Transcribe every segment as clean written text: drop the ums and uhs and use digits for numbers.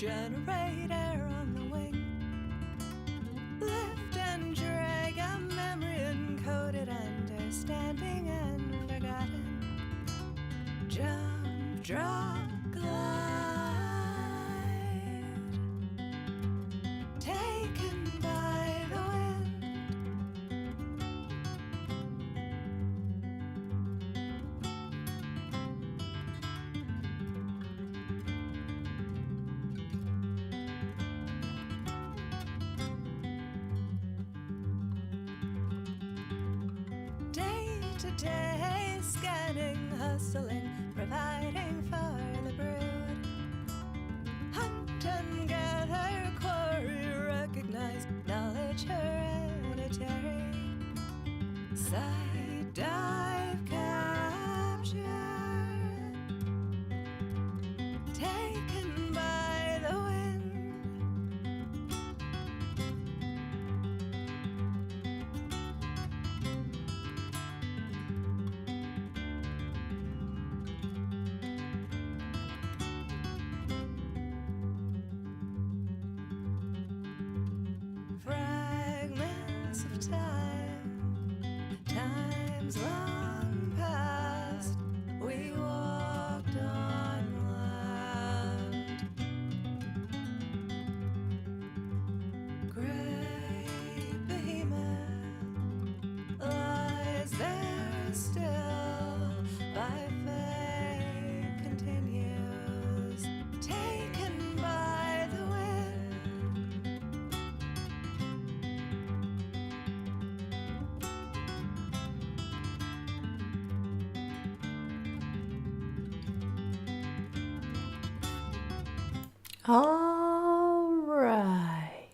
generator on the wing. Lift and drag a memory encoded, understanding and forgotten. Jump, drop, glide. Taken by the wind. Day to day, scanning, hustling, providing for the brood. Hunt and gather, quarry, recognize, knowledge hereditary. Side dive, capture. Taken by the wind. Fragments of time, times long past, we walked on land. Great behemoth lies there still, by fate continues, taken by the wind. All right.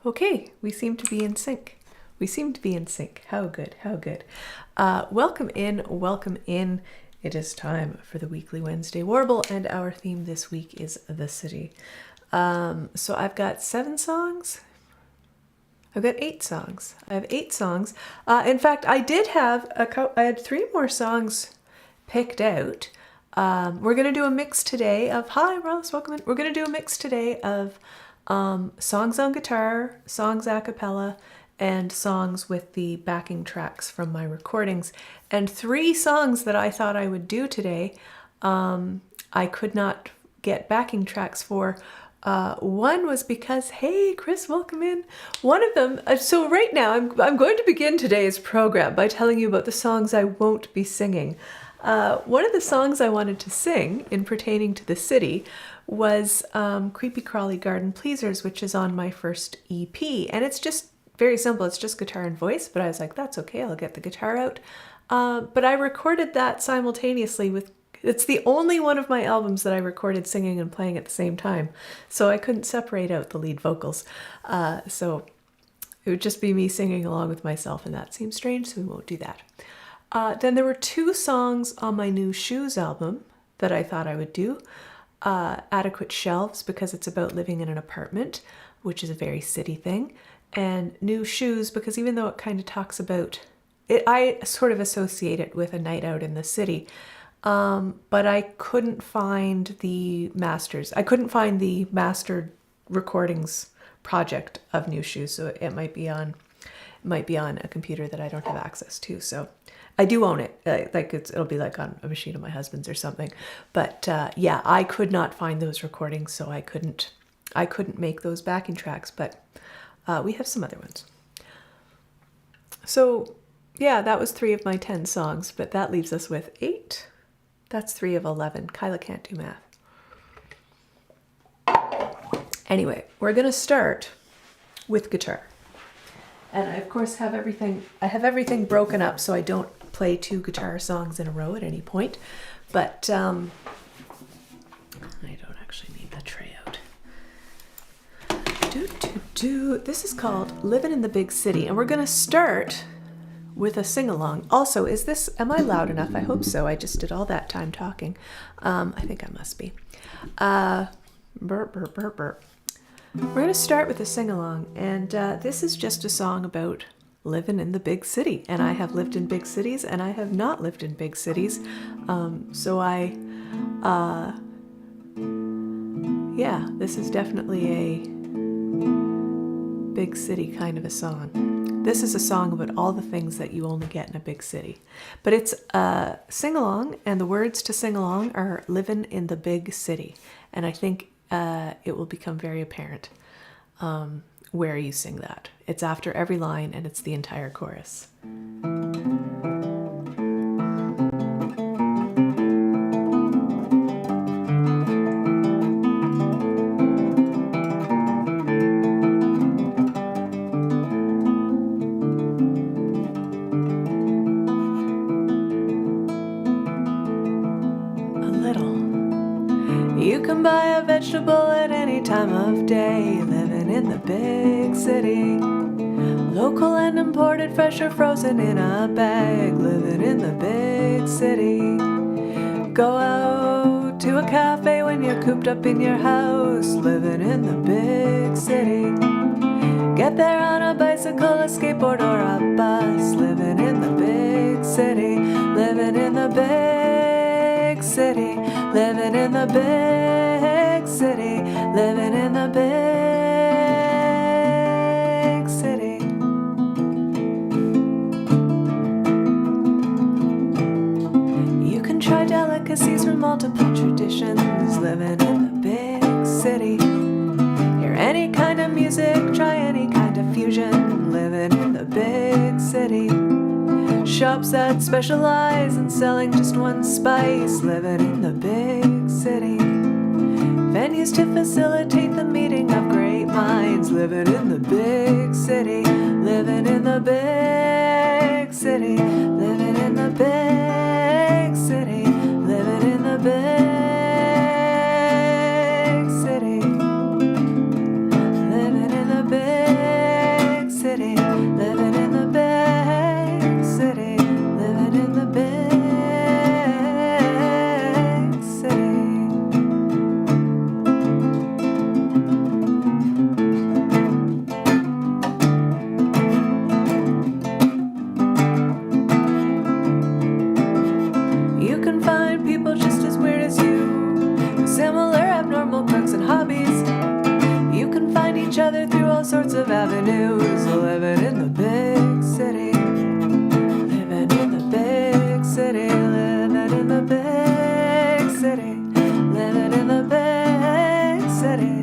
Okay, we seem to be in sync. How good, how good. Welcome in. It is time for the weekly Wednesday Warble, and our theme this week is the city. So I've got 7 songs. I've got 8 songs. I have 8 songs. In fact, I had 3 more songs picked out. We're going to do a mix today of, hi Ross, welcome in. We're going to do a mix today of songs on guitar, songs a cappella, and songs with the backing tracks from my recordings. And 3 songs that I thought I would do today, I could not get backing tracks for. One was because, hey, Chris, welcome in. One of them, so right now I'm going to begin today's program by telling you about the songs I won't be singing. One of the songs I wanted to sing in pertaining to the city was Creepy Crawly Garden Pleasers, which is on my first EP. And it's just very simple. It's just guitar and voice, but I was like, that's okay. I'll get the guitar out. But I recorded that simultaneously with, it's the only one of my albums that I recorded singing and playing at the same time. So I couldn't separate out the lead vocals. So it would just be me singing along with myself, and that seems strange, so we won't do that. Then there were 2 songs on my New Shoes album that I thought I would do. Adequate Shelves, because it's about living in an apartment, which is a very city thing. And New Shoes, because even though it kind of talks about it, I sort of associate it with a night out in the city. But I couldn't find the masters. I couldn't find the mastered recordings project of New Shoes, so it might be on a computer that I don't have access to. So I do own it. It'll be like on a machine of my husband's or something. But yeah, I could not find those recordings, so I couldn't make those backing tracks. But we have some other ones. So yeah, that was 3 of my 10 songs, but that leaves us with 8. That's 3 of 11. Kyla can't do math. Anyway, we're gonna start with guitar. And I, of course, have everything broken up so I don't play 2 guitar songs in a row at any point. But I don't actually need the tray out. This is called Living in the Big City. And we're going to start with a sing-along. Also, am I loud enough? I hope so. I just did all that time talking. I think I must be. Burp, burp, burp, burp. We're going to start with a sing-along, and this is just a song about living in the big city. And I have lived in big cities, and I have not lived in big cities. So I Yeah, this is definitely a big city kind of a song. This is a song about all the things that you only get in a big city. But it's a sing-along, and the words to sing-along are living in the big city. And I think it will become very apparent where you sing that. It's after every line, and it's the entire chorus. You can buy a vegetable at any time of day, living in the big city. Local and imported, fresh or frozen in a bag, living in the big city. Go out to a cafe when you're cooped up in your house, living in the big city. Get there on a bicycle, a skateboard or a bus, living in the big city. Living in the big city. Living in the big city, living in the big city. You can try delicacies from multiple traditions, living in the big city. Hear any kind of music, try any kind of fusion, living in the big city. Shops that specialize in selling just one spice, living in the big city. Venues to facilitate the meeting of great minds, living in the big city. Living in the big city. Living in the big city. Living in the big city. Living in the big city. Living in the big city, living in the big city. You can find people just as weird as you, similar abnormal quirks and hobbies. You can find each other through all sorts of avenues, living in the big city. Living in the big city, living in the big city, living in the big city,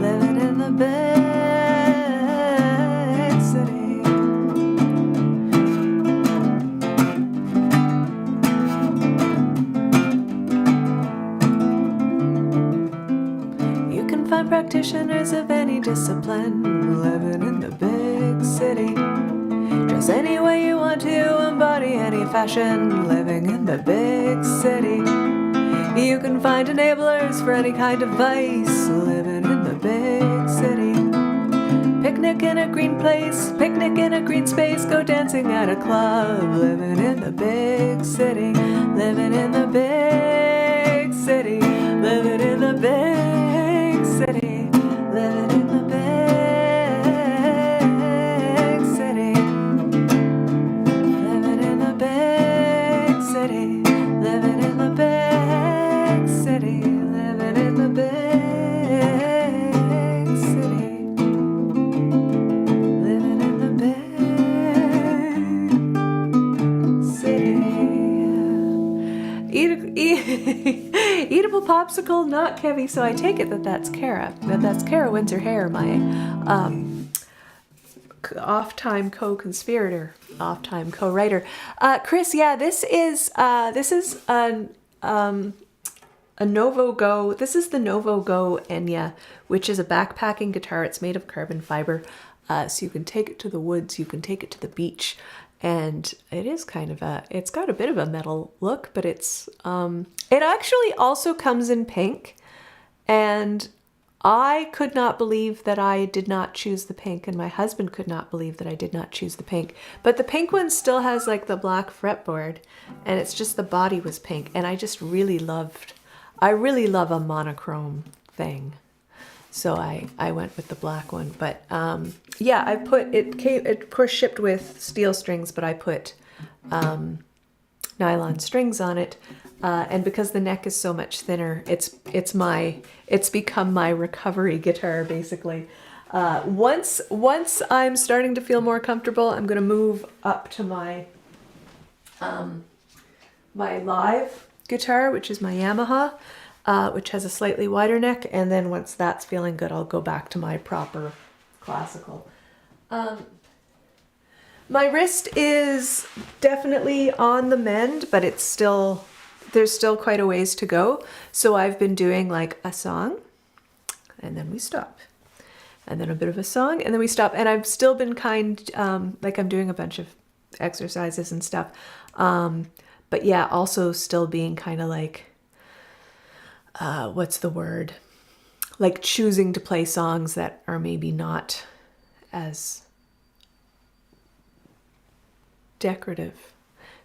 living in the big city. You can find practitioners of any discipline, living in the big city. Dress any way you want to, embody any fashion, living in the big city. You can find enablers for any kind of vice, living in the big city. Picnic in a green place, picnic in a green space, go dancing at a club, living in the big city. Living in the big city. Living in the big city. Living in the big city. Living in the big city. Living in the big city. Living in the big city. Living in the big city. Eatable popsicle, not Kevy, so I take it that that's Kara. That's Kara wins her hair, my off-time co-conspirator, off-time co-writer. Chris, yeah, this is a Novo Go. This is the Novo Go Enya, which is a backpacking guitar. It's made of carbon fiber, so you can take it to the woods, you can take it to the beach, and it is kind of it's got a bit of a metal look, but it's it actually also comes in pink, and I could not believe that I did not choose the pink, and my husband could not believe that I did not choose the pink. But the pink one still has like the black fretboard, and it's just the body was pink, and I just really loved, I really love a monochrome thing. So I went with the black one. But yeah, I put, it of course shipped with steel strings, but I put nylon strings on it. And because the neck is so much thinner, it's become my recovery guitar basically. Once I'm starting to feel more comfortable, I'm going to move up to my my live guitar, which is my Yamaha, which has a slightly wider neck. And then once that's feeling good, I'll go back to my proper classical. My wrist is definitely on the mend, but there's still quite a ways to go. So I've been doing like a song and then we stop. And then a bit of a song and then we stop. And I've still been like I'm doing a bunch of exercises and stuff. But yeah, also still being kind of like, what's the word? Like choosing to play songs that are maybe not as decorative.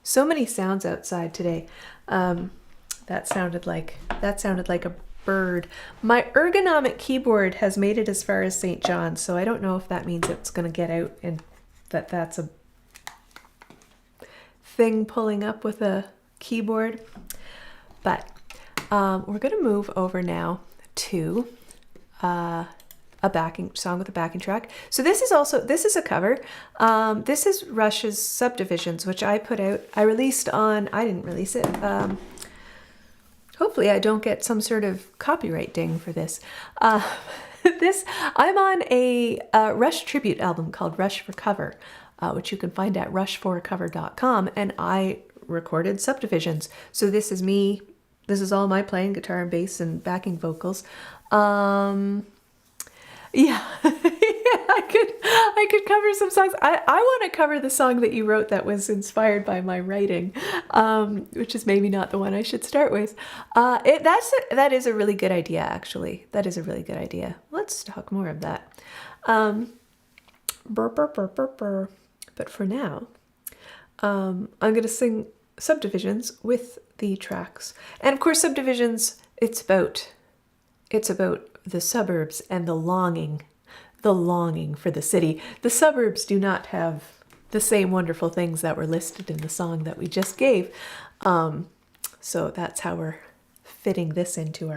So many sounds outside today. That sounded like a bird. My ergonomic keyboard has made it as far as St. John's, so I don't know if that means it's going to get out and that's a thing pulling up with a keyboard. But we're going to move over now to a backing song with a backing track. So this is a cover. This is Rush's Subdivisions, which I put out. I didn't release it. Hopefully I don't get some sort of copyright ding for this. I'm on a Rush tribute album called Rush for Cover, which you can find at rushforcover.com, and I recorded Subdivisions. So this is me. This is all my playing guitar and bass and backing vocals. Yeah, I could cover some songs. I want to cover the song that you wrote that was inspired by my writing, which is maybe not the one I should start with. That is a really good idea, actually. That is a really good idea. Let's talk more of that. Burr, burr, burr, burr, burr. But for now, I'm going to sing Subdivisions with the tracks. And of course, Subdivisions, it's about the suburbs and the longing for the city. The suburbs do not have the same wonderful things that were listed in the song that we just gave. So that's how we're fitting this into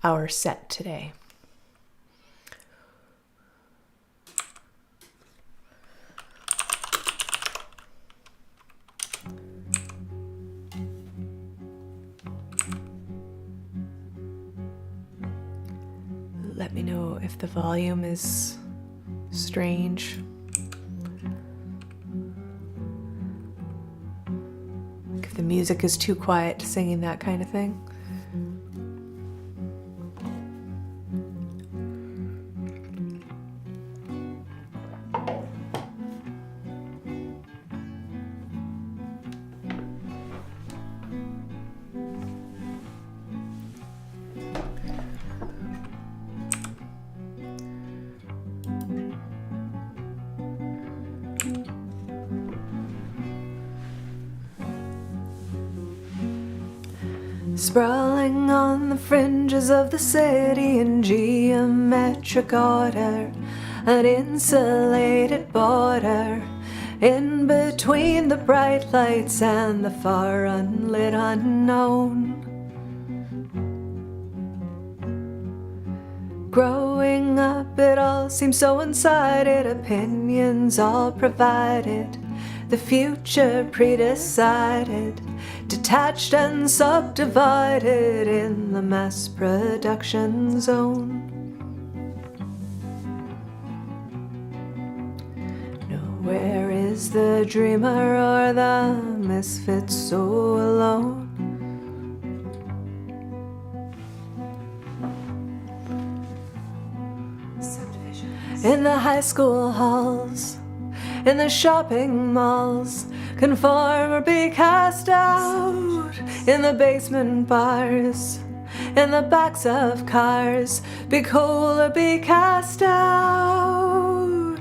our set today. Let me know if the volume is strange. If the music is too quiet to singing that kind of thing. Sprawling on the fringes of the city in geometric order, an insulated border, in between the bright lights and the far unlit unknown. Growing up it all seems so one-sided, opinions all provided, the future pre-decided, detached and subdivided in the mass production zone. Nowhere is the dreamer or the misfit so alone. In the high school halls, in the shopping malls, conform or be cast out. In the basement bars, in the backs of cars, be cool or be cast out.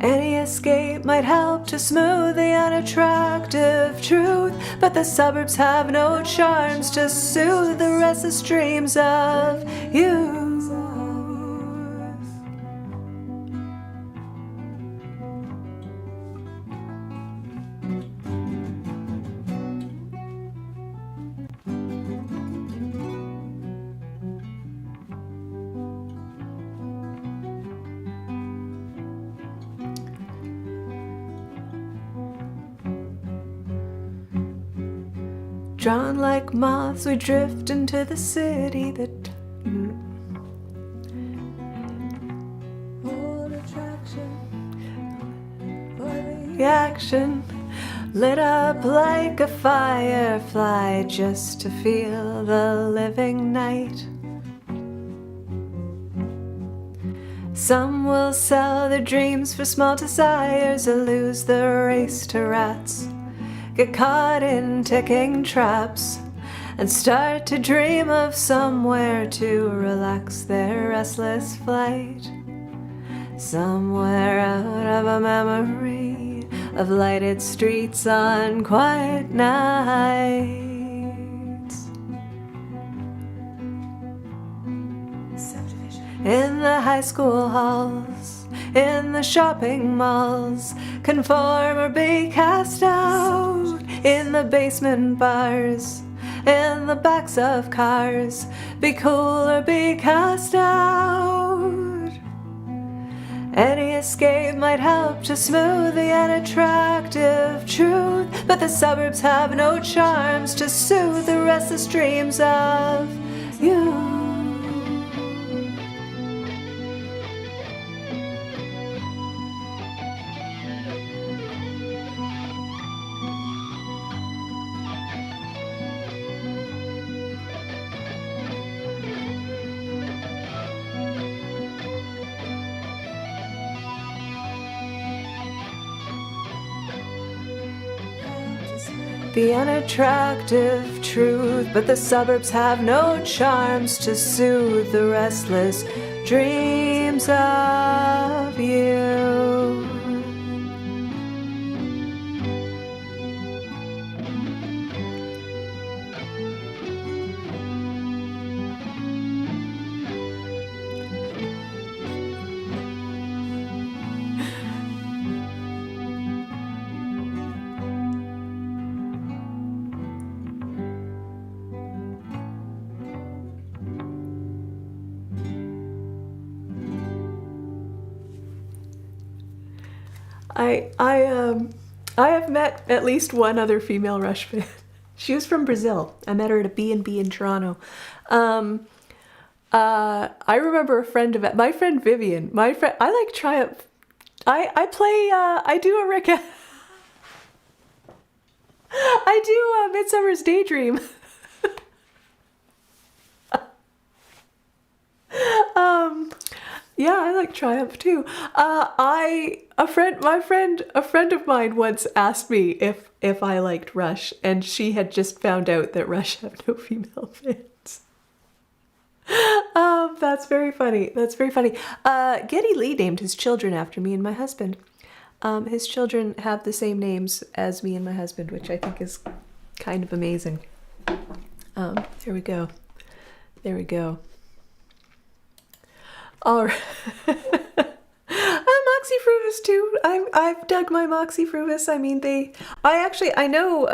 Any escape might help to smooth the unattractive truth, but the suburbs have no charms to soothe the restless dreams of you. Drawn like moths, we drift into the city that Full attraction for the action lit up like a firefly just to feel the living night. Some will sell their dreams for small desires or lose the race to rats, get caught in ticking traps, and start to dream of somewhere to relax their restless flight. Somewhere out of a memory of lighted streets on quiet nights. In the high school halls, in the shopping malls, conform or be cast out. In the basement bars, in the backs of cars, be cool or be cast out. Any escape might help to smooth the unattractive truth, but the suburbs have no charms to soothe the restless dreams of you. The unattractive truth, but the suburbs have no charms to soothe the restless dreams of you. I have met at least one other female Rush fan. She was from Brazil. I met her at a B&B in Toronto. I remember a friend of my friend Vivian. I like Triumph. I play. I do a Rick. I do Midsummer's Daydream. Yeah, I like Triumph too. A friend of mine once asked me if I liked Rush, and she had just found out that Rush have no female fans. That's very funny. That's very funny. Geddy Lee named his children after me and my husband. His children have the same names as me and my husband, which I think is kind of amazing. There we go. There we go. All right. Moxie Fruvis too. I've dug my Moxie Fruvis. I mean, I know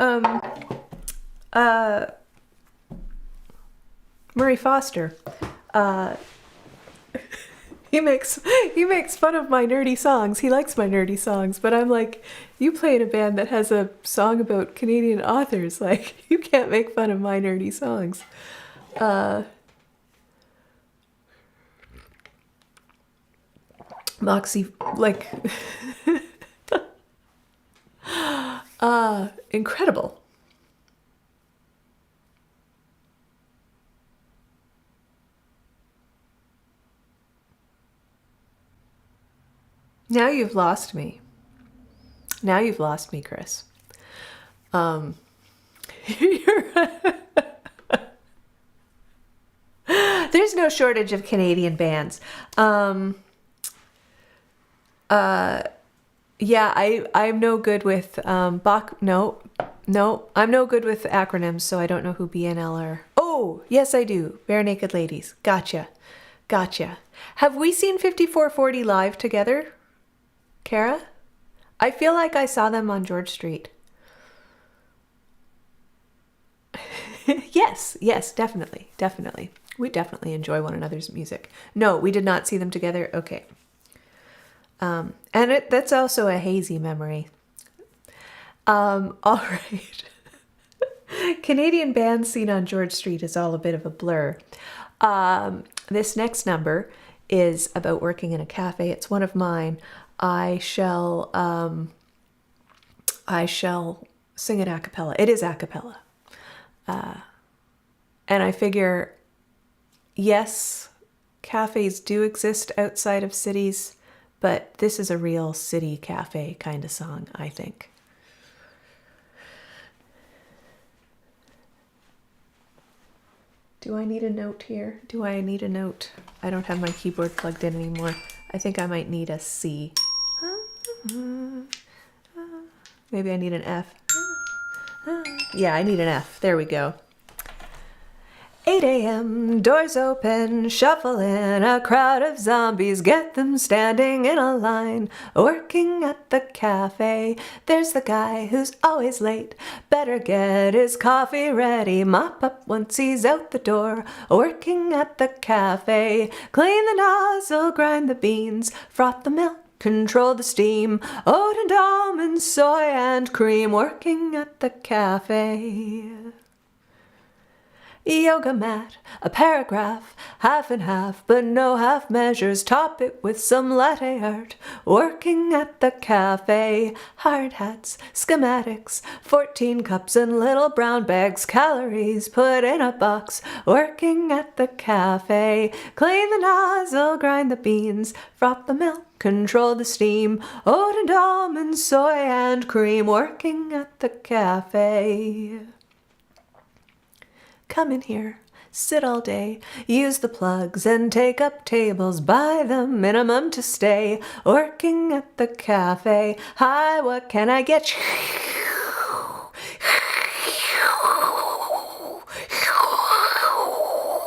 Murray Foster. He makes fun of my nerdy songs. He likes my nerdy songs, but I'm like, you play in a band that has a song about Canadian authors. Like, you can't make fun of my nerdy songs. Moxie, like, incredible. Now you've lost me. Now you've lost me, Chris. There's no shortage of Canadian bands. Yeah, I'm no good with No, I'm no good with acronyms, so I don't know who BNL are. Oh, yes, I do. Bare Naked Ladies. Gotcha. Have we seen 5440 live together, Kara? I feel like I saw them on George Street. Yes, definitely. We definitely enjoy one another's music. No, we did not see them together. Okay. And that's also a hazy memory. All right. Canadian band scene on George Street is all a bit of a blur. This next number is about working in a cafe. It's one of mine. I shall sing it a cappella. It is a cappella. And I figure, yes, cafes do exist outside of cities, but this is a real city cafe kind of song, I think. Do I need a note here? Do I need a note? I don't have my keyboard plugged in anymore. I think I might need a C. Maybe I need an F. Yeah, I need an F. There we go. 8 a.m., doors open, shuffle in, a crowd of zombies, get them standing in a line. Working at the cafe, there's the guy who's always late. Better get his coffee ready, mop up once he's out the door. Working at the cafe, clean the nozzle, grind the beans, froth the milk, control the steam, oat and almond, soy and cream. Working at the cafe. Yoga mat, a paragraph, half and half, but no half measures. Top it with some latte art. Working at the cafe, hard hats, schematics, 14 cups and little brown bags, calories put in a box. Working at the cafe, clean the nozzle, grind the beans, froth the milk, control the steam, oat and almond, soy and cream. Working at the cafe. Come in here, sit all day, use the plugs and take up tables by the minimum to stay. Working at the cafe, hi, what can I get you?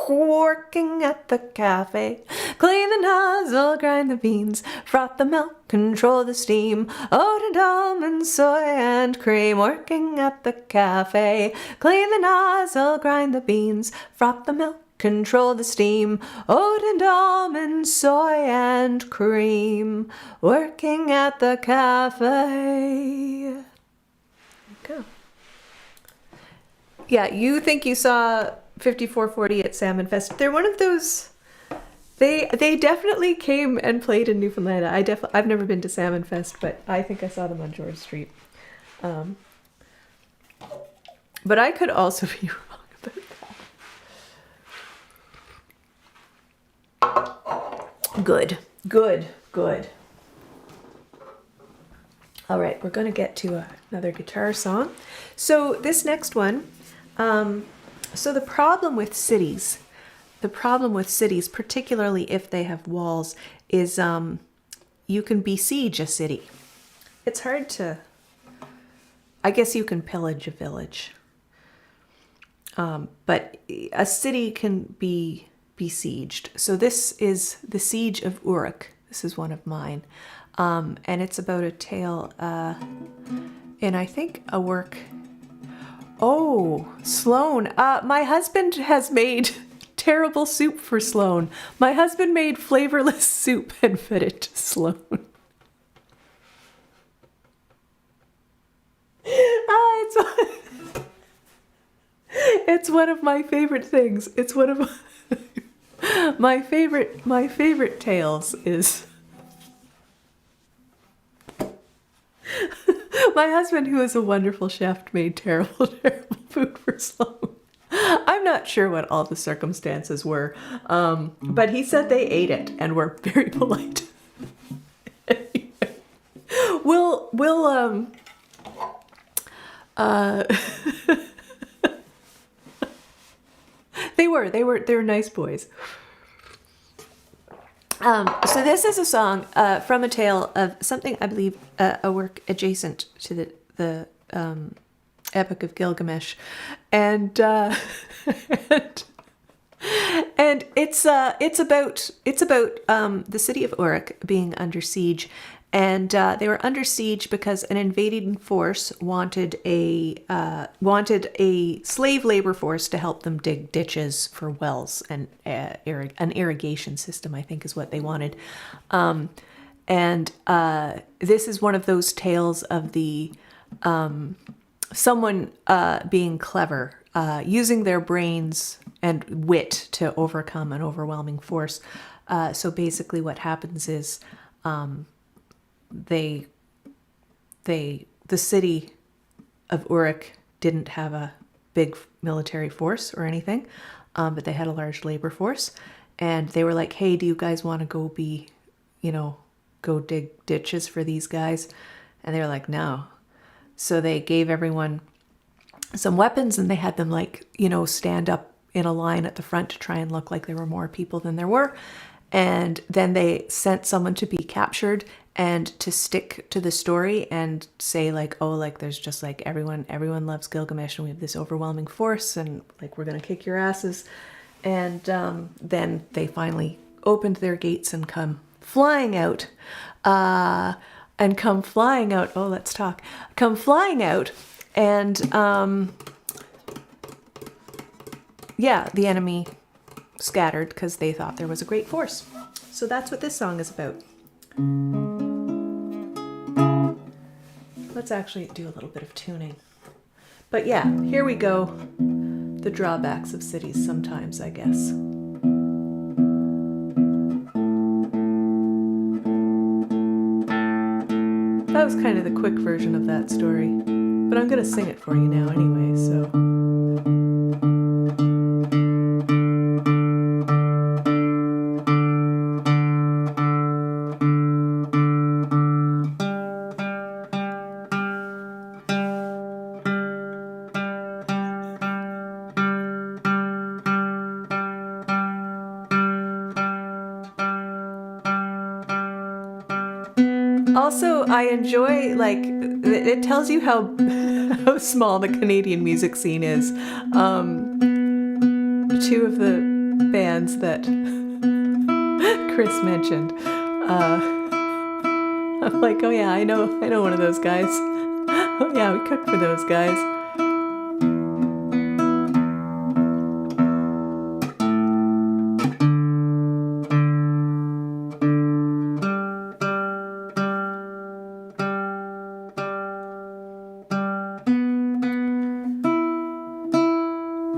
Working at the cafe, clean the nozzle, grind the beans, froth the milk, control the steam, oat and almond, soy and cream. Working at the cafe, clean the nozzle, grind the beans, froth the milk, control the steam, oat and almond, soy and cream. Working at the cafe. There you go. Yeah, you think you saw 5440 at Salmon Fest. They're one of those. They definitely came and played in Newfoundland. I've never been to Salmon Fest, but I think I saw them on George Street. But I could also be wrong about that. Good. All right, we're going to get to another guitar song. So this next one. So the problem with cities, particularly if they have walls, is you can besiege a city. It's hard to, I guess you can pillage a village. But a city can be besieged. So this is the Siege of Uruk. This is one of mine. And it's about a tale in, I think, a work. Oh, Sloan. My husband has made terrible soup for Sloan. My husband made flavorless soup and fed it to Sloan. It's one of my favorite things. It's one of my favorite tales is my husband, who is a wonderful chef, made terrible food for Sloan. I'm not sure what all the circumstances were, but he said they ate it and were very polite. Anyway, they were nice boys. So this is a song from a tale of something, I believe, a work adjacent to the Epic of Gilgamesh, and it's about the city of Uruk being under siege, and they were under siege because an invading force wanted a slave labor force to help them dig ditches for wells and an irrigation system, I think, is what they wanted. And this is one of those tales of the someone being clever, using their brains and wit to overcome an overwhelming force. So basically what happens is the city of Uruk didn't have a big military force or anything, but they had a large labor force. And they were like, hey, do you guys want to go dig ditches for these guys? And they were like, no. So they gave everyone some weapons, and they had them stand up in a line at the front to try and look like there were more people than there were. And then they sent someone to be captured and to stick to the story and say there's just everyone loves Gilgamesh and we have this overwhelming force and we're going to kick your asses. And then they finally opened their gates and come flying out. Oh, let's talk. Come flying out. And the enemy scattered because they thought there was a great force. So that's what this song is about. Let's actually do a little bit of tuning. But yeah, here we go. The drawbacks of cities sometimes, I guess. That was kind of the quick version of that story, but I'm going to sing it for you now anyway, so... Also, I enjoy, it tells you how small the Canadian music scene is. Two of the bands that Chris mentioned. I'm like, oh yeah, I know one of those guys. Oh yeah, we cook for those guys.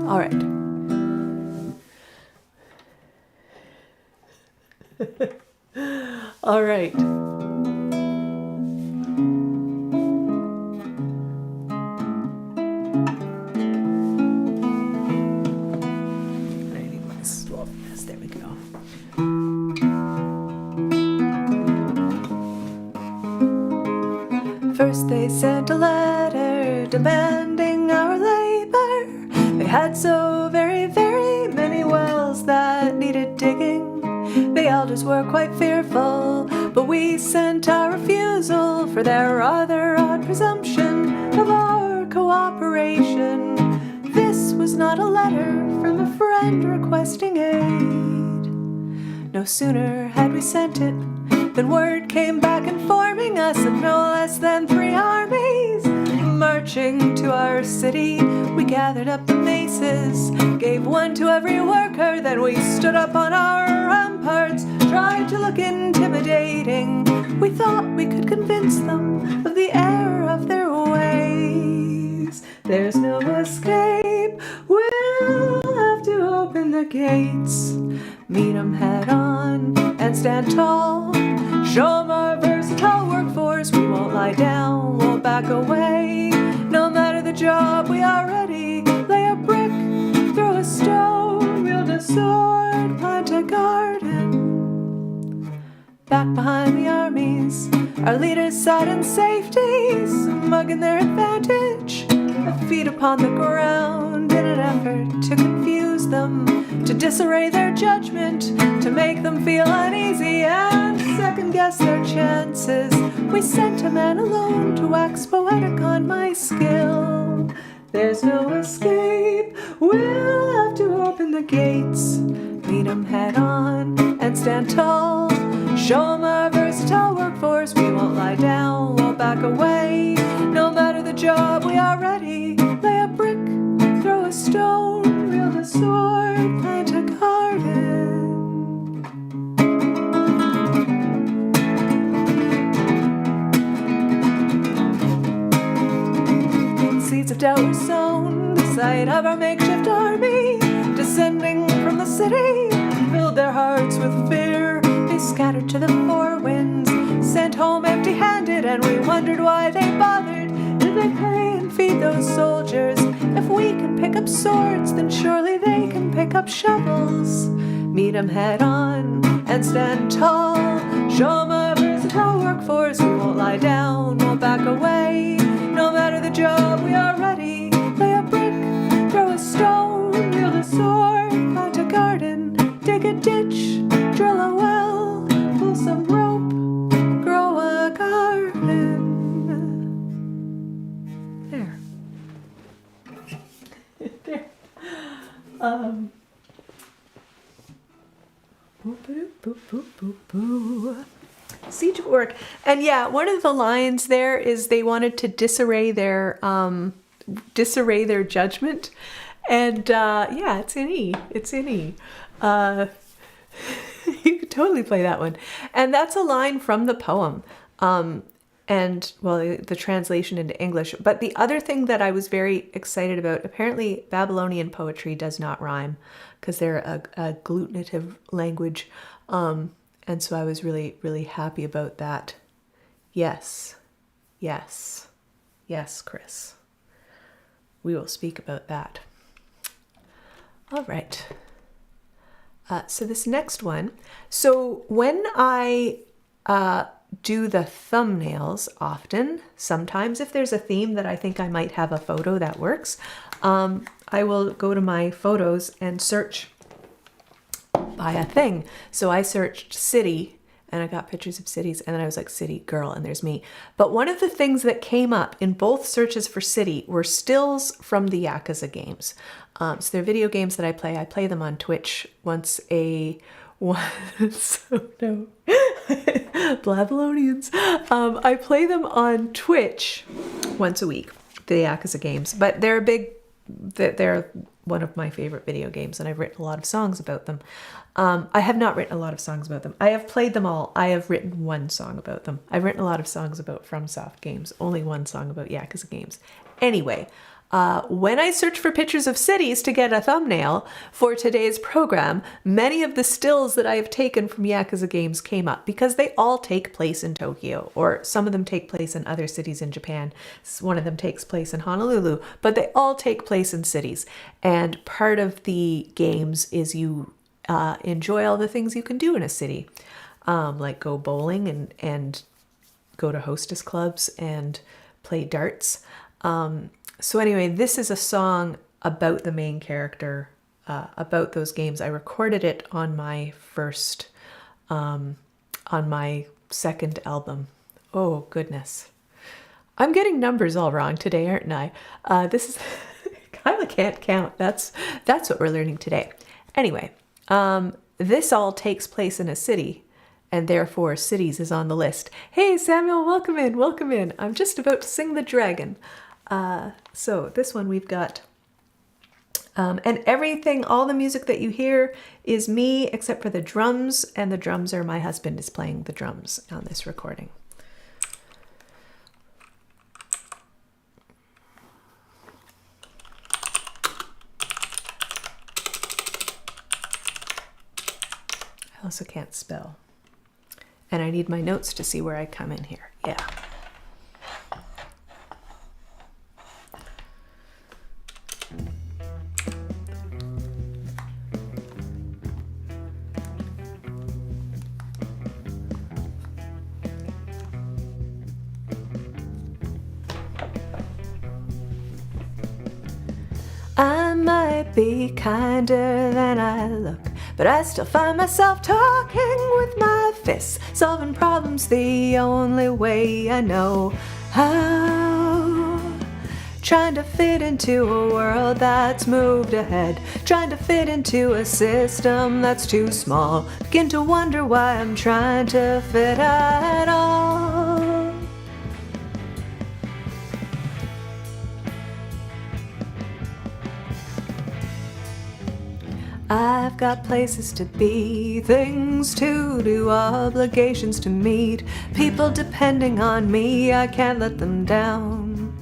All right. All right. Yes, there we go. First they sent a letter demanding our labor. They had so very, very many wells that needed digging. The elders were quite fearful, but we sent our refusal for their rather odd presumption of our cooperation. This was not a letter from a friend requesting aid. No sooner had we sent it than word came back informing us of no less than 3 armies marching to our city. We gathered up the maces, gave one to every worker, then we stood up on our ramparts, tried to look intimidating. We thought we could convince them of the error of their ways. There's no escape, we'll have to open the gates, meet 'em head on and stand tall. Show 'em our versatile workforce, we won't lie down, won't back away. No matter the job, we are ready. Lay a brick, throw a stone, wield a sword, plant a garden. Back behind the armies, our leaders sat in safety, smugging their advantage, feet upon the ground in an effort to confuse them, to disarray their judgment, to make them feel uneasy and second-guess their chances. We sent a man alone to wax poetic on my skill. There's no escape, we'll have to open the gates, meet 'em head on and stand tall. Show 'em our versatile workforce, we won't lie down, won't back away. No matter the job, we are ready. Lay a brick, throw a stone, wield a sword, plant a garden. Seeds of of doubt were sown. The sight of our makeshift army descending from the city filled their hearts with fear. They scattered to the four winds, sent home empty-handed, and we wondered why they bothered. Did they pay and feed those soldiers? If we can pick up swords, then surely they can pick up shovels. Meet 'em head on and stand tall. Show 'em a versatile workforce. We won't lie down, won't back away. No matter the job, we are ready. Lay a brick, throw a stone, wield a sword, plant a garden, dig a ditch, drill a well, pull some rope, grow a garden. There. There. Siege at work. And yeah, one of the lines there is they wanted to disarray their judgment. And yeah, it's in E. It's in E. You could totally play that one. And that's a line from the poem. And well, the translation into English. But the other thing that I was very excited about, apparently Babylonian poetry does not rhyme because they're a agglutinative language. And so I was really, really happy about that. Yes, yes, yes, Chris. We will speak about that. All right. So this next one. So when I do the thumbnails often, sometimes if there's a theme that I think I might have a photo that works, I will go to my photos and search by a thing. So I searched city and I got pictures of cities, and then I was like city girl, and there's me. But one of the things that came up in both searches for city were stills from the Yakuza games. So they're video games that I play them on Twitch once a so no Babylonians. I play them on Twitch once a week, the Yakuza games, but they're one of my favorite video games, and I've written a lot of songs about them. I have not written a lot of songs about them. I have played them all. I have written one song about them. I've written a lot of songs about FromSoft games, only one song about Yakuza games. Anyway, when I search for pictures of cities to get a thumbnail for today's program, many of the stills that I have taken from Yakuza games came up because they all take place in Tokyo, or some of them take place in other cities in Japan. One of them takes place in Honolulu, but they all take place in cities. And part of the games is you enjoy all the things you can do in a city, like go bowling and go to hostess clubs and play darts. So anyway, this is a song about the main character, about those games. I recorded it on my second album. Oh, goodness. I'm getting numbers all wrong today, aren't I? This is, Kyla can't count. That's what we're learning today. Anyway, this all takes place in a city, and therefore cities is on the list. Hey, Samuel, welcome in, welcome in. I'm just about to sing the dragon. So this one we've got, and everything, all the music that you hear is me except for the drums, and the drums are my husband is playing the drums on this recording. I also can't spell, and I need my notes to see where I come in here. Yeah. I might be kinder than I look, but I still find myself talking with my fists, solving problems the only way I know how. Trying to fit into a world that's moved ahead, trying to fit into a system that's too small. Begin to wonder why I'm trying to fit at all. I've got places to be, things to do, obligations to meet, people depending on me, I can't let them down.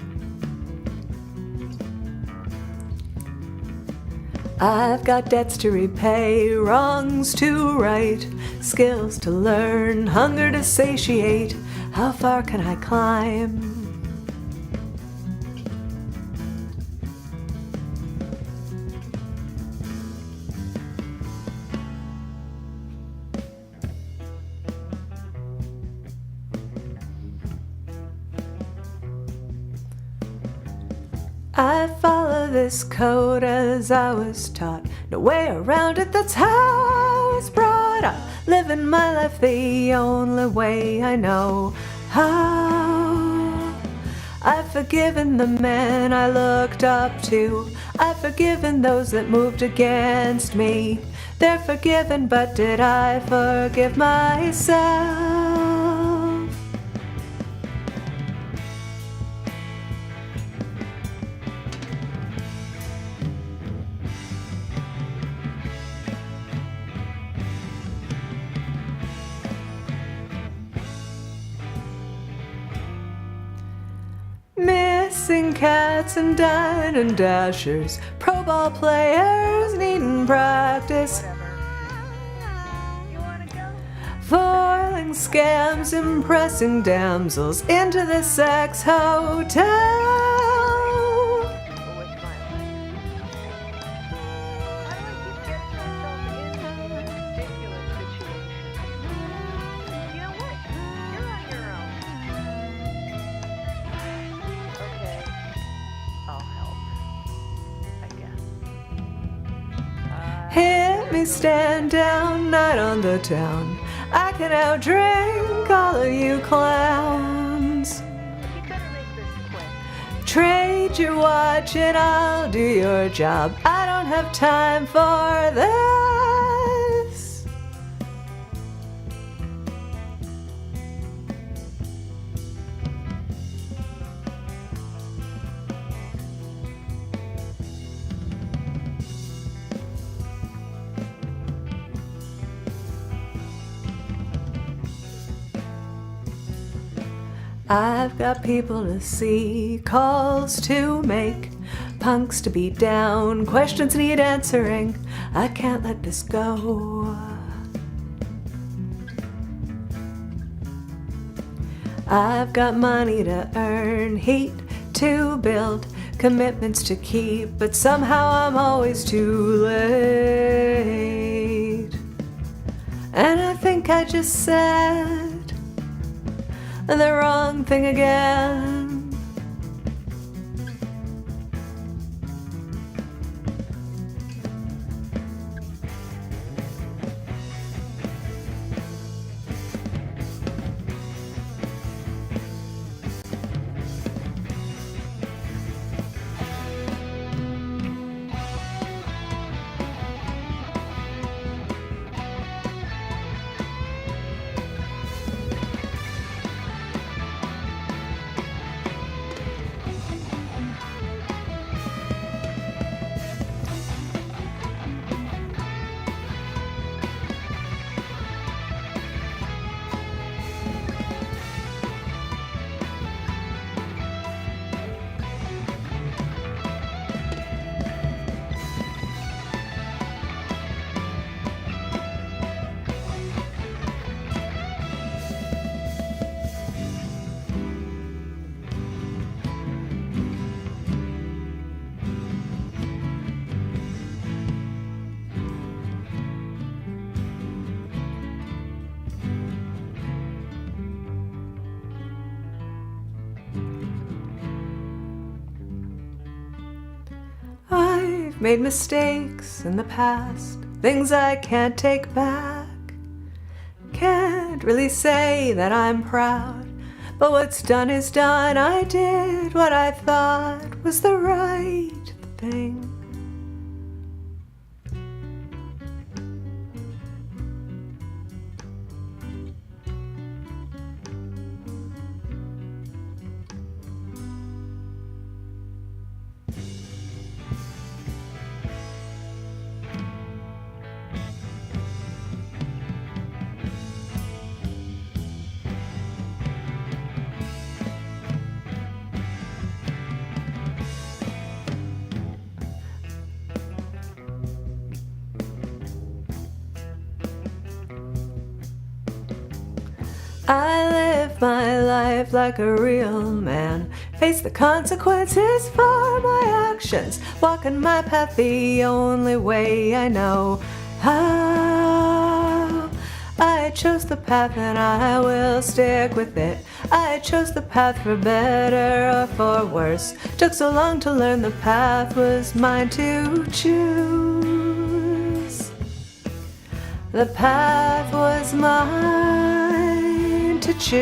I've got debts to repay, wrongs to right, skills to learn, hunger to satiate. How far can I climb? I follow this code as I was taught. No way around it, that's how I was brought up. Living my life the only way I know how. I've forgiven the men I looked up to. I've forgiven those that moved against me. They're forgiven, but did I forgive myself? Missing cats and dine and dashers, pro ball players needing practice, foiling scams, impressing damsels into the sex hotel. Hit me, stand down, night on the town. I can outdrink all of you clowns. Trade your watch and I'll do your job. I don't have time for this. I've got people to see, calls to make, punks to beat down, questions need answering. I can't let this go. I've got money to earn, heat to build, commitments to keep, but somehow I'm always too late. And I think I just said the wrong thing again. I've made mistakes in the past, things I can't take back. Can't really say that I'm proud, but what's done is done. I did what I thought was the right thing. I live my life like a real man, face the consequences for my actions, walking my path the only way I know how. I chose the path and I will stick with it. I chose the path for better or for worse. Took so long to learn the path was mine to choose. The path was mine to choose.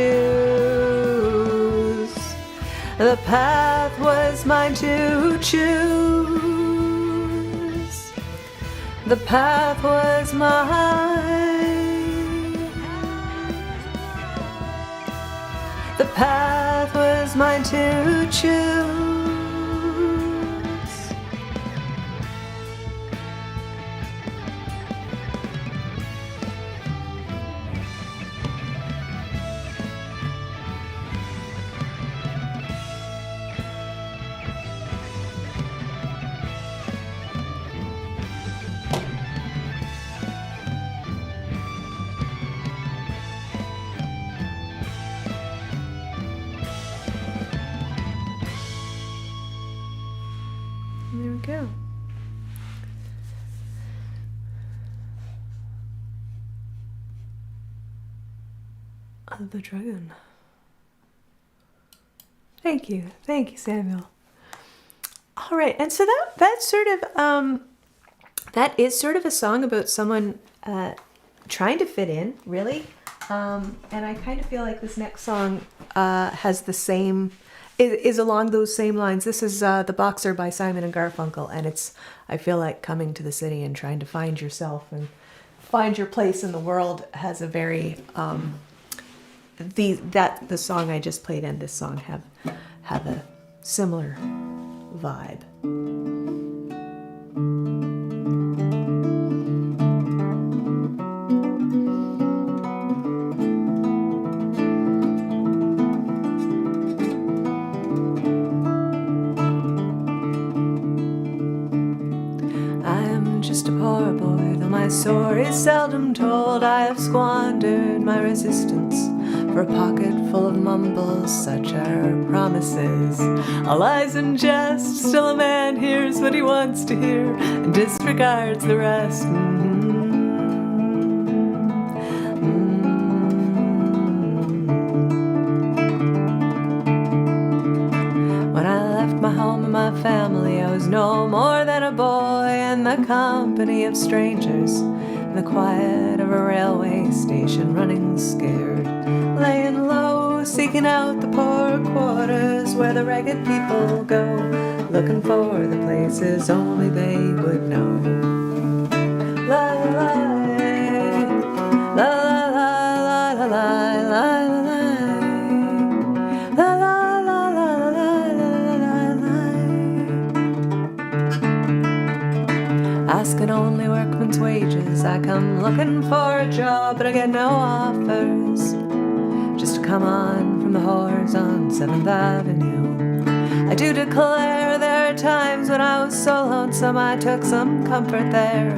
The path was mine to choose. The path was mine. The path was mine to choose. There we go. The dragon. Thank you, Samuel. All right, and so that's sort of that is sort of a song about someone trying to fit in, really. And I kind of feel like this next song has the same. Is along those same lines. This is The Boxer by Simon and Garfunkel, and it's, I feel like, coming to the city and trying to find yourself and find your place in the world has a very the song I just played and this song have a similar vibe. Just a poor boy, though my story is seldom told. I have squandered my resistance for a pocket full of mumbles. Such are promises, all lies and jest. Still a man hears what he wants to hear and disregards the rest. When I left my home and my family, I was no more than a boy in the company of strangers, in the quiet of a railway station, running scared, laying low, seeking out the poor quarters where the ragged people go, looking for the places only they would know. La la la la la la la la la la. Asking only workman's wages, I come looking for a job, but I get no offers. Just to come on from the whores on 7th Avenue. I do declare there are times when I was so lonesome I took some comfort there.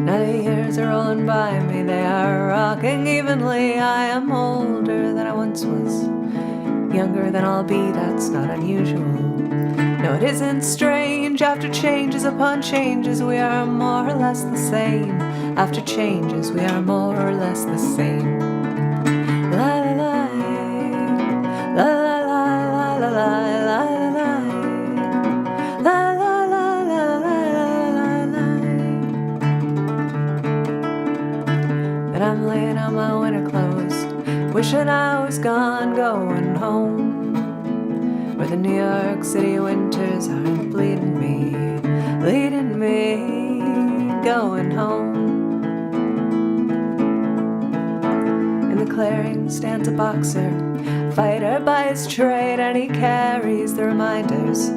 Now the years are rolling by me, they are rocking evenly. I am older than I once was, younger than I'll be, that's not unusual. No, it isn't strange, after changes upon changes we are more or less the same. After changes we are more or less the same. La la la, la la la la la la la la la la la la la. But I'm laying out my winter clothes, wishing I was gone, going home, where the New York City winters aren't bleeding me, going home. In the clearing stands a boxer, fighter by his trade, and he carries the reminders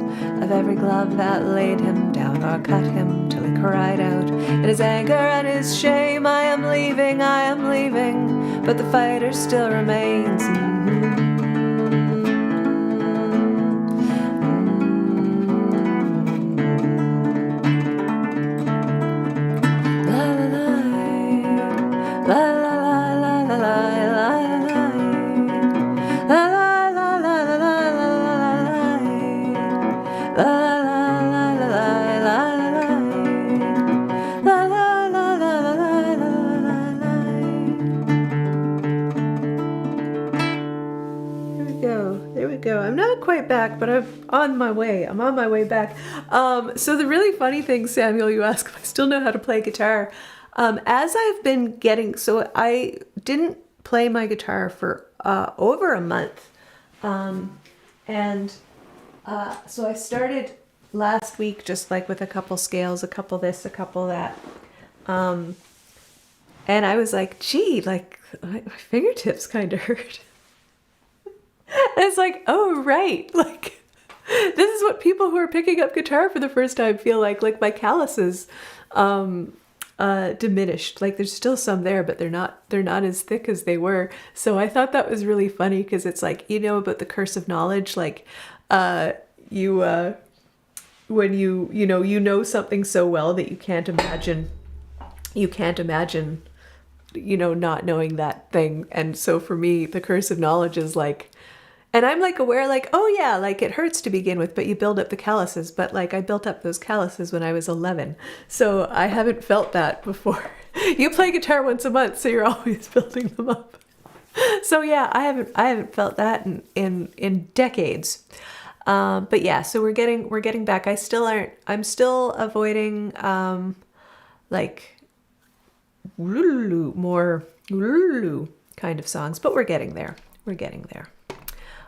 of every glove that laid him down or cut him till he cried out in his anger and his shame, I am leaving, but the fighter still remains. back, but I'm on my way. I'm on my way back. So the really funny thing, Samuel, you ask if I still know how to play guitar. As I've been getting, so I didn't play my guitar for over a month. So I started last week just like with a couple scales, a couple this, a couple that. And I was like, gee, like my fingertips kind of hurt. And it's like, oh, right. Like, this is what people who are picking up guitar for the first time feel like my calluses diminished. Like there's still some there, but they're not as thick as they were. So I thought that was really funny because it's like, you know, about the curse of knowledge, like when you know something so well that you can't imagine, you know, not knowing that thing. And so for me, the curse of knowledge is like, and I'm like aware, like, oh yeah, like it hurts to begin with, but you build up the calluses. But like I built up those calluses when I was 11. So I haven't felt that before. You play guitar once a month, so you're always building them up. So yeah, I haven't felt that in decades. But yeah, so we're getting back. I'm still avoiding like more kind of songs, but we're getting there.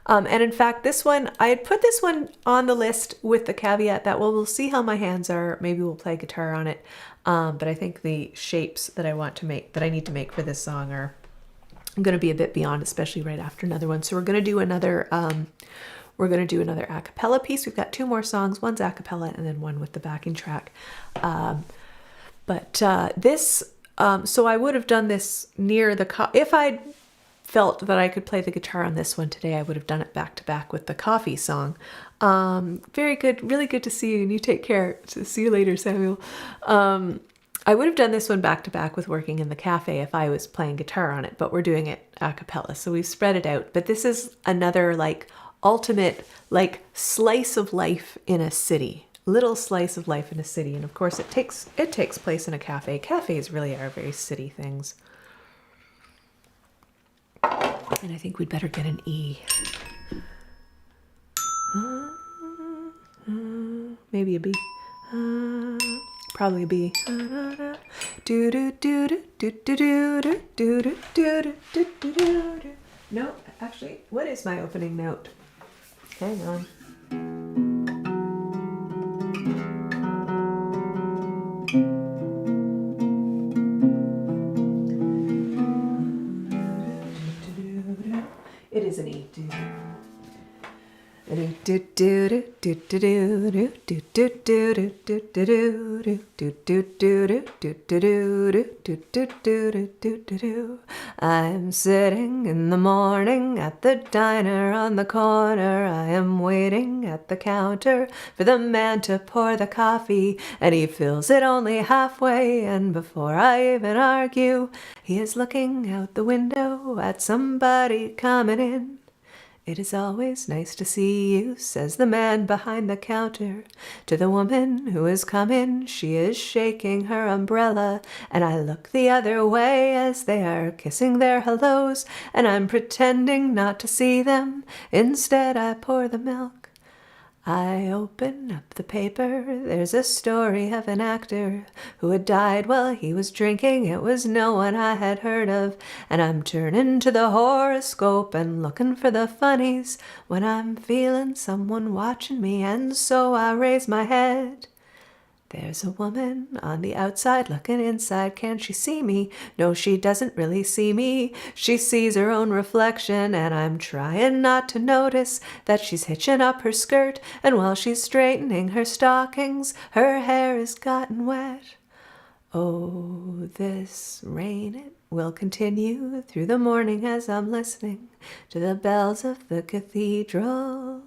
And in fact, this one, I had put this one on the list with the caveat that, well, we'll see how my hands are. Maybe we'll play guitar on it. But I think the shapes that I need to make for this song are going to be a bit beyond, especially right after another one. So we're going to do another a cappella piece. We've got 2 more songs. One's a cappella and then one with the backing track. So I would have done this near if I'd felt that I could play the guitar on this one today, I would have done it back to back with the coffee song. Very good, really good to see you, and you take care. See you later, Samuel. I would have done this one back to back with Working in the Cafe if I was playing guitar on it, but we're doing it a cappella, so we've spread it out. But this is another like ultimate like slice of life in a city. Little slice of life in a city, and of course it takes place in a cafe. Cafes really are very city things. And I think we'd better get an E. Maybe a B. Probably a B. No, actually, what is my opening note? Hang on. It is an E. I'm sitting in the morning at the diner on the corner. I am waiting at the counter for the man to pour the coffee, and he fills it only halfway, and before I even argue, he is looking out the window at somebody coming in. It is always nice to see you, says the man behind the counter. To the woman who has come in, she is shaking her umbrella, and I look the other way as they are kissing their hellos, and I'm pretending not to see them. Instead, I pour the milk. I open up the paper. There's a story of an actor who had died while he was drinking. It was no one I had heard of, and I'm turning to the horoscope and looking for the funnies when I'm feeling someone watching me, and so I raise my head. There's a woman on the outside looking inside. Can she see me? No, she doesn't really see me. She sees her own reflection, and I'm trying not to notice that she's hitching up her skirt, and while she's straightening her stockings, her hair has gotten wet. Oh, this rain, it will continue through the morning as I'm listening to the bells of the cathedral.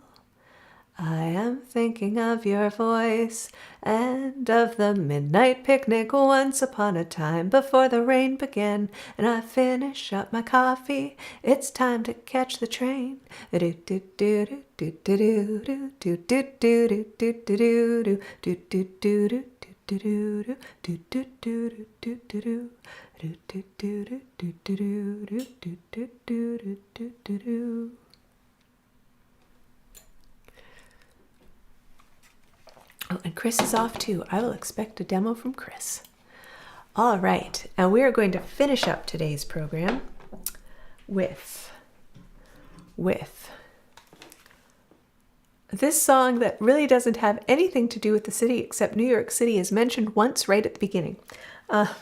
I am thinking of your voice and of the midnight picnic once upon a time before the rain began, and I finish up my coffee. It's time to catch the train. And Chris is off too. I will expect a demo from Chris. All right, and we are going to finish up today's program with this song that really doesn't have anything to do with the city, except New York City is mentioned once right at the beginning. But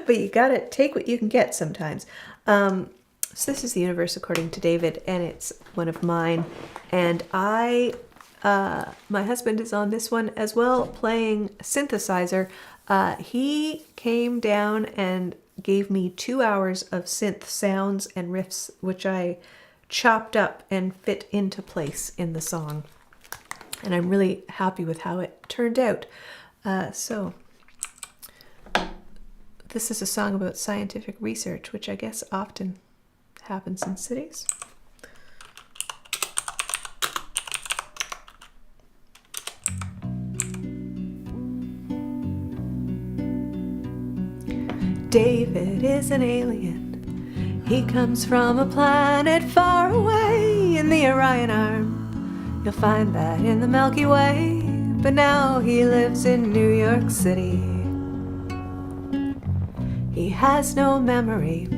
you gotta take what you can get sometimes. So this is The Universe According to David, and it's one of mine. And my husband is on this one as well, playing synthesizer. He came down and gave me 2 hours of synth sounds and riffs, which I chopped up and fit into place in the song. And I'm really happy with how it turned out. So this is a song about scientific research, which I guess often happens in cities. David is an alien. He comes from a planet far away in the Orion Arm. You'll find that in the Milky Way, but now he lives in New York City. He has no memory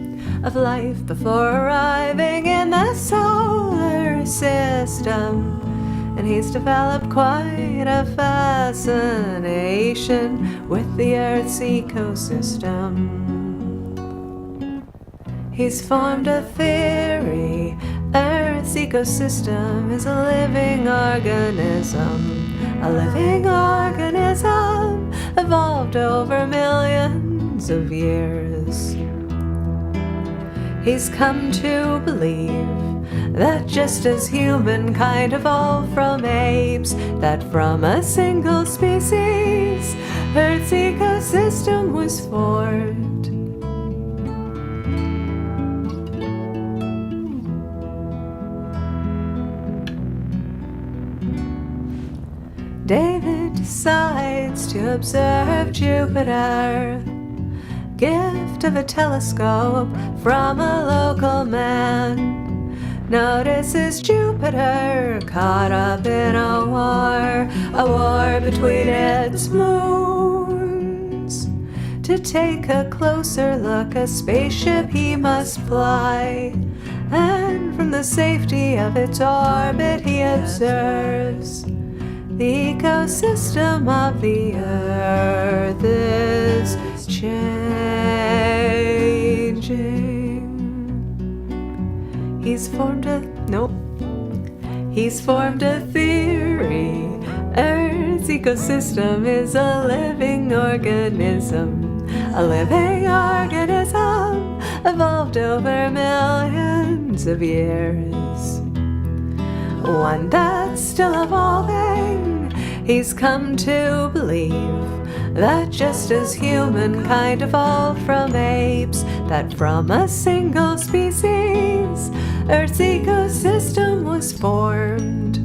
of life before arriving in the solar system, and he's developed quite a fascination with the Earth's ecosystem. He's formed a theory: Earth's ecosystem is a living organism. A living organism evolved over millions of years. He's come to believe that just as humankind evolved from apes, that from a single species, Earth's ecosystem was formed. David decides to observe Jupiter, gift of a telescope from a local man. Notices Jupiter caught up in a war between its moons. To take a closer look, a spaceship he must fly, and from the safety of its orbit he observes the ecosystem of the Earth is changing. He's formed a theory. Earth's ecosystem is a living organism. A living organism evolved over millions of years. One that's still evolving. He's come to believe that just as humankind evolved from apes, that from a single species, Earth's ecosystem was formed.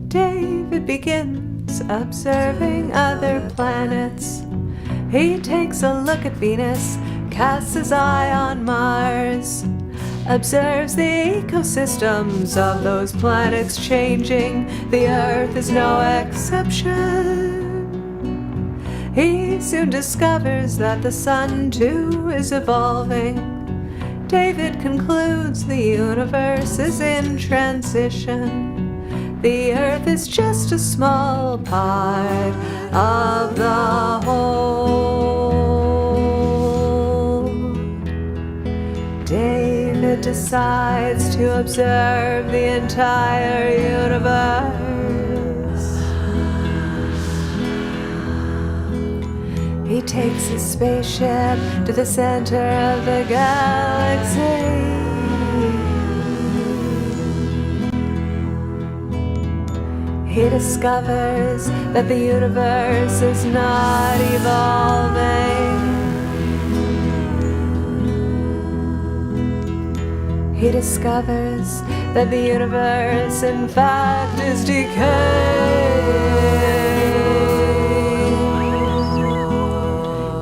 David begins observing other planets. He takes a look at Venus, casts his eye on Mars, observes the ecosystems of those planets changing. The Earth is no exception. He soon discovers that the Sun too is evolving. David concludes the universe is in transition. The Earth is just a small part of the whole. David decides to observe the entire universe. He takes his spaceship to the center of the galaxy. He discovers that the universe is not evolving. He discovers that the universe, in fact, is decaying.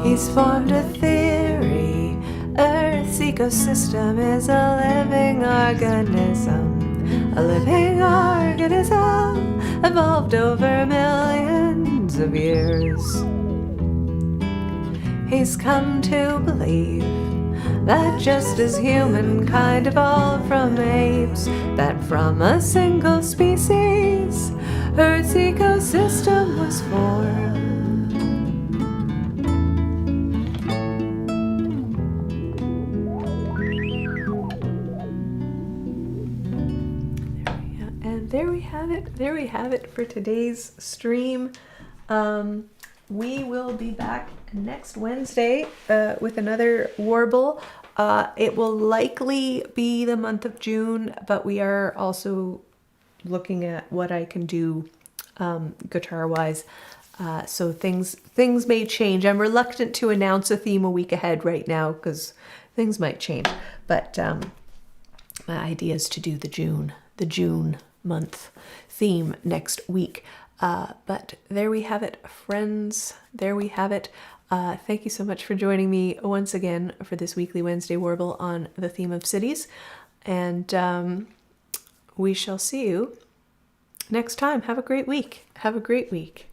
He's formed a theory. Earth's ecosystem is a living organism. A living organism evolved over millions of years. He's come to believe that just as humankind evolved from apes, that from a single species, Earth's ecosystem was formed. And there we have it. There we have it for today's stream. We will be back next Wednesday with another Warble. It will likely be the month of June, but we are also looking at what I can do guitar-wise. So things may change. I'm reluctant to announce a theme a week ahead right now because things might change. But my idea is to do the June month theme next week. But there we have it, friends. There we have it. Thank you so much for joining me once again for this weekly Wednesday Warble on the theme of cities. And we shall see you next time. Have a great week. Have a great week.